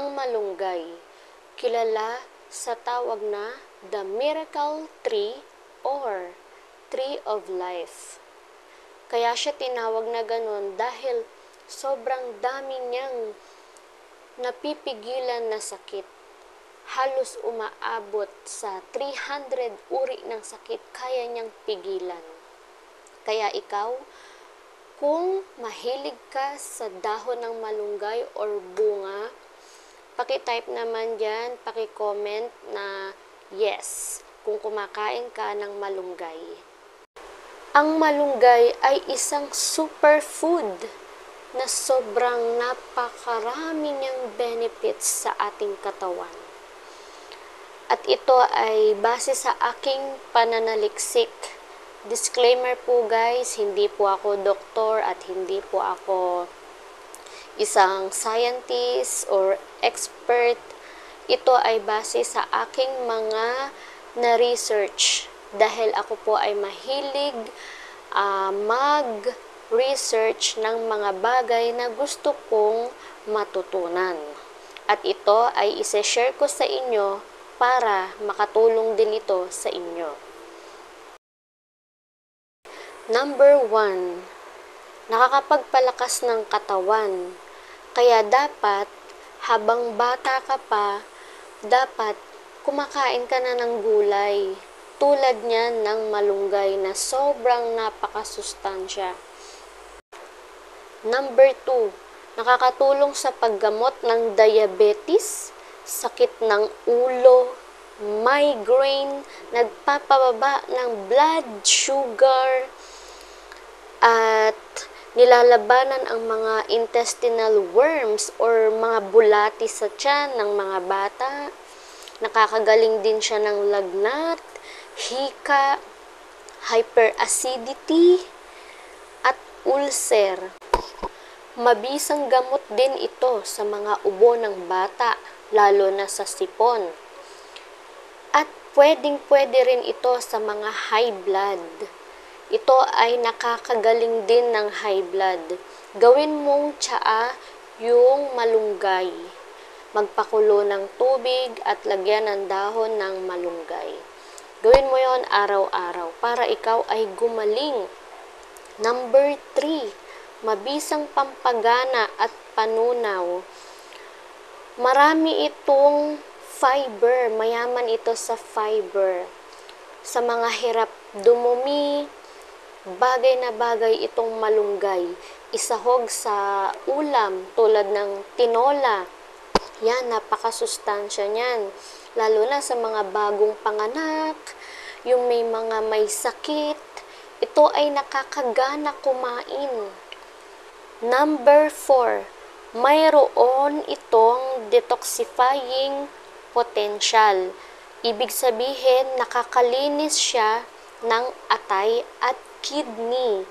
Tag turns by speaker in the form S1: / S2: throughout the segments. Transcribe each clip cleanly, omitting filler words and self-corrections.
S1: Ang malunggay, kilala sa tawag na the miracle tree or tree of life. Kaya siya tinawag na ganun dahil sobrang dami niyang napipigilan na sakit. Halos umaabot sa 300 uri ng sakit kaya niyang pigilan. Kaya ikaw, kung mahilig ka sa dahon ng malunggay or bunga, paki-type naman dyan, paki-comment na yes, kung kumakain ka ng malunggay. Ang malunggay ay isang superfood na sobrang napakarami niyang benefits sa ating katawan. At ito ay base sa aking pananaliksik. Disclaimer po guys, hindi po ako doktor at hindi po ako isang scientist or expert. Ito ay base sa aking mga na-research dahil ako po ay mahilig mag-research ng mga bagay na gusto kong matutunan. At ito ay ise-share ko sa inyo para makatulong din ito sa inyo. Number 1, nakakapagpalakas ng katawan. Kaya dapat, habang bata ka pa, dapat kumakain ka na ng gulay. Tulad niyan ng malunggay na sobrang napakasustansya. Number 2, nakakatulong sa paggamot ng diabetes, sakit ng ulo, migraine, nagpapababa ng blood sugar, at nilalabanan ang mga intestinal worms or mga bulati sa tiyan ng mga bata. Nakakagaling din siya ng lagnat, hika, hyperacidity, at ulcer. Mabisang gamot din ito sa mga ubo ng bata, lalo na sa sipon. At pwedeng-pwede rin ito sa mga high blood. Ito ay nakakagaling din ng high blood. Gawin mong tsaa yung malunggay. Magpakulo ng tubig at lagyan ng dahon ng malunggay. Gawin mo yon araw-araw para ikaw ay gumaling. Number 3, mabisang pampagana at panunaw. Marami itong fiber, mayaman ito sa fiber. Sa mga hirap dumumi, bagay na bagay itong malunggay. Isahog sa ulam tulad ng tinola. Yan, napakasustansya niyan. Lalo na sa mga bagong panganak, yung may sakit, ito ay nakakagana kumain. Number 4, mayroon itong detoxifying potential. Ibig sabihin, nakakalinis siya ng atay at kidney.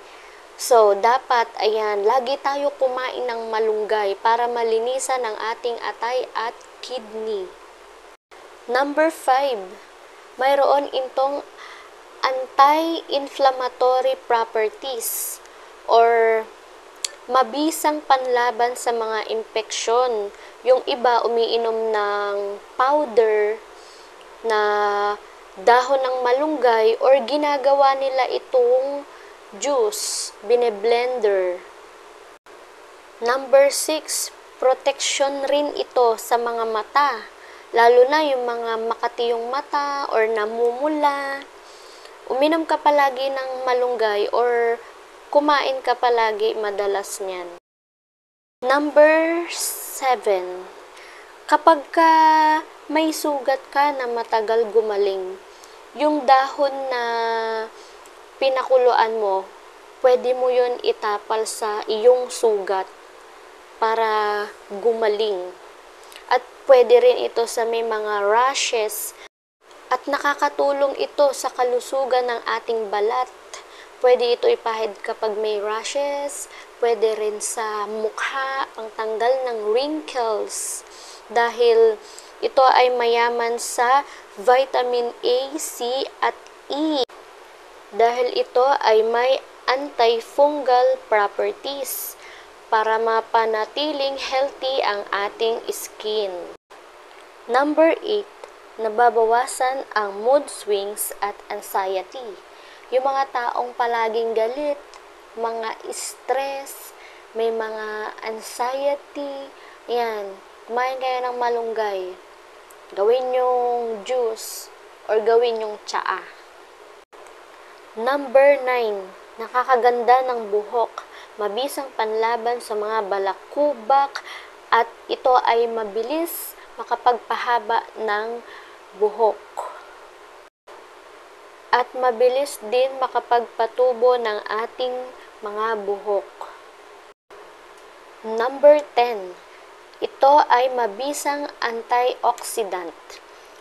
S1: So, dapat, ayan, lagi tayo kumain ng malunggay para malinisan ang ating atay at kidney. Number 5, mayroon itong anti-inflammatory properties or mabisang panlaban sa mga impeksyon. Yung iba umiinom ng powder na dahon ng malunggay or ginagawa nila itong juice, bine-blender. Number 6, protection rin ito sa mga mata, lalo na yung mga makatiyong mata or namumula. Uminom ka palagi ng malunggay or kumain ka palagi madalas niyan. Number 7, kapag may sugat ka na matagal gumaling, yung dahon na pinakuluan mo, pwede mo yun itapal sa iyong sugat para gumaling. At pwede rin ito sa may mga rashes at nakakatulong ito sa kalusugan ng ating balat. Pwede ito ipahid kapag may rashes, pwede rin sa mukha, pangtanggal ng wrinkles. Dahil ito ay mayaman sa vitamin A, C, at E. Dahil ito ay may antifungal properties. para mapanatiling healthy ang ating skin. Number 8, nababawasan ang mood swings at anxiety. Yung mga taong palaging galit, mga stress, may mga anxiety, yan, kumain kayo ng malunggay. Gawin yung juice or gawin yung tsaa. Number 9, nakakaganda ng buhok, mabisang panlaban sa mga balakubak at ito ay mabilis makapagpahaba ng buhok. At mabilis din makapagpatubo ng ating mga buhok. Number 10, ito ay mabisang antioxidant.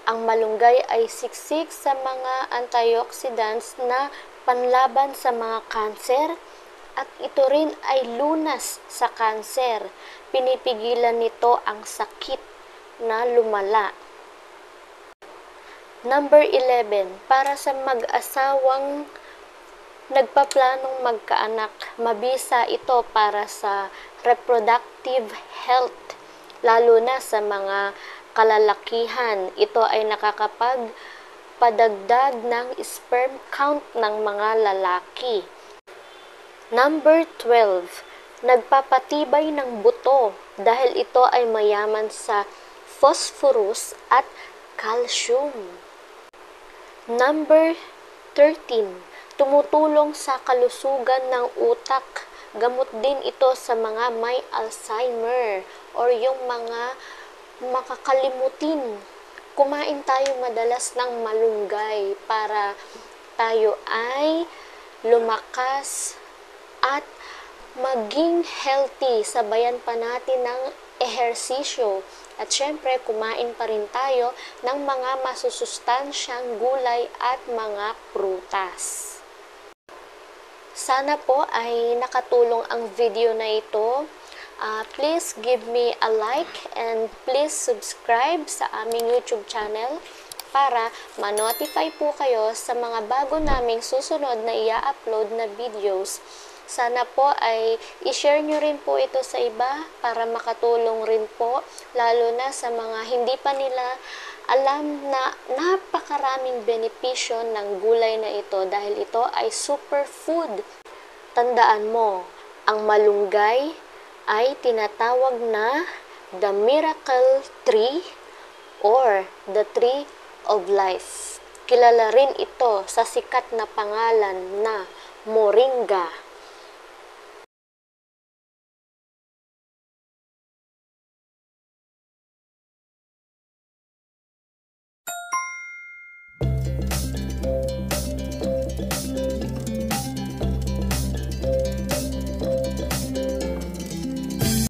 S1: Ang malunggay ay siksik sa mga antioxidants na panlaban sa mga kanser at ito rin ay lunas sa kanser. Pinipigilan nito ang sakit na lumala. Number 11, para sa mag-asawang nagpaplanong magkaanak, mabisa ito para sa reproductive health, lalo na sa mga kalalakihan. Ito ay nakakapagpadagdag ng sperm count ng mga lalaki. Number 12, nagpapatibay ng buto dahil ito ay mayaman sa phosphorus at calcium. Number 13, tumutulong sa kalusugan ng utak. Gamot din ito sa mga may Alzheimer or yung mga makakalimutin. Kumain tayo madalas ng malunggay para tayo ay lumakas at maging healthy. Sabayan pa natin ng ehersisyo. At syempre, kumain pa rin tayo ng mga masusustansyang gulay at mga prutas. Sana po ay nakatulong ang video na ito. Please give me a like and please subscribe sa aming YouTube channel para ma-notify po kayo sa mga bago naming susunod na i-upload na videos. Sana po ay i-share nyo rin po ito sa iba para makatulong rin po, lalo na sa mga hindi pa nila alam na napakaraming benepisyo ng gulay na ito dahil ito ay superfood. Tandaan mo, ang malunggay ay tinatawag na the miracle tree or the tree of life. Kilala rin ito sa sikat na pangalan na moringa.